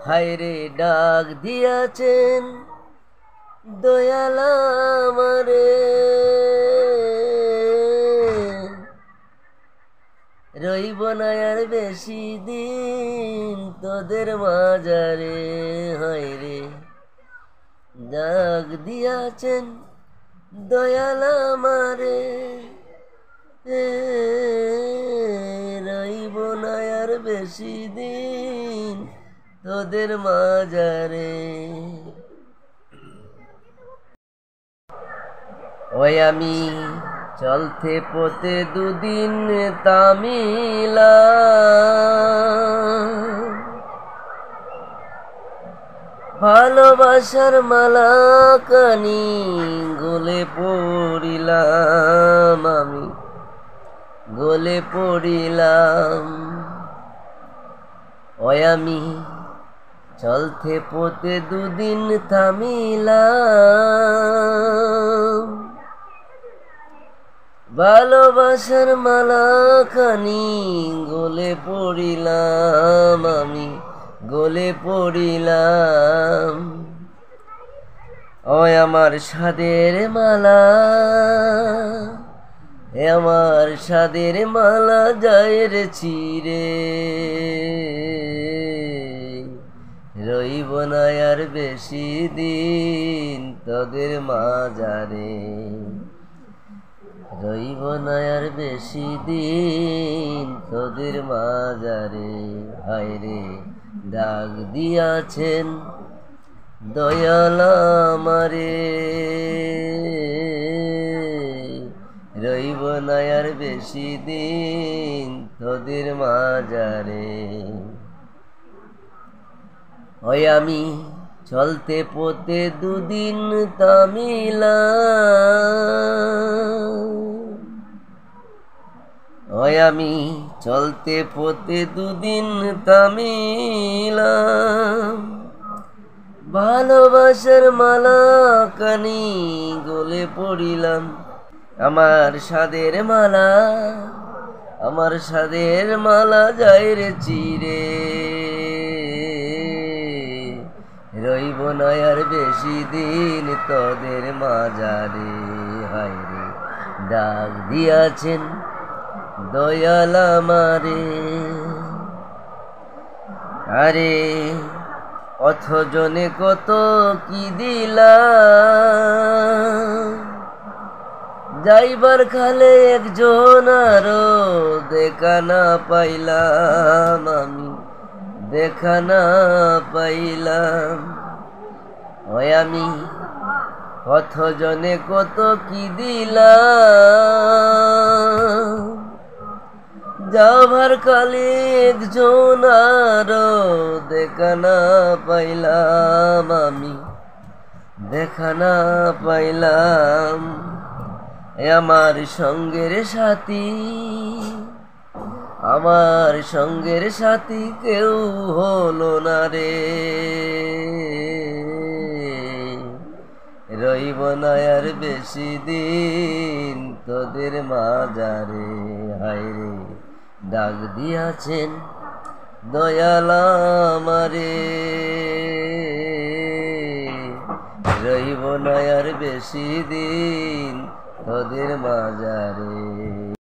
হায়রে ডাক দিয়াছেন দয়াল আমারে, রইব না আর বেশি দিন তোদের মাঝারে। হায়রে ডাক দিয়াছেন দয়াল আমারে, রইব না আর বেশি দিন তোদের মাঝারে। ওই আমি চলতে পথে দুদিন তামিলা, ভালোবাসার মালা কানি গলে পড়িলাম, আমি গলে পড়িলাম। ওই আমি চলতে পথে দুদিন থামিলাম, ভালোবাসার মালা খানি গলে পড়িলাম, আমি গলে পড়িলাম। ওই আমার সাদের মালা, আমার সাদের মালা যায় রে চিরে, রইব না আর বেশি দিন তোদের মাঝারে, রইব না আর বেশি দিন তোদের মাঝারে। হায়রে ডাক দিয়াছেন দয়াল আমারে, রইব না আর বেশি দিন তোদের মাঝারে। ওই আমি চলতে পথে দুদিন তামিলাম, ওই আমি চলতে পথে দুদিন তামিলাম, ভালোবাসার মালা কানি গলে পড়িলাম। আমার সাদের মালা, আমার সাদের মালা যায় রে চিরে, রইব না আর বেশি দিন তোদের মাঝারে। হায়রে ডাক দিয়াছেন দয়াল আমারে, আরে অথজনে কত কি দিলাম, যাইবার খালে একজন আরো দেখা না পাইলাম, আমি দেখা না পাইলাম। ওই আমি কতজনে কত কি দিলাম, যাবার কালে একজন আরো দেখা না পাইলাম, আমি দেখা না পাইলাম। আমার সঙ্গের সাথী, আমার সঙ্গের সাথী কেউ হলো না রে, রইব না আর বেশি দিন তোদের মাঝারে। হায়রে ডাক দিয়াছেন দয়াল আমারে, রইব না আর বেশি দিন তোদের মাঝারে।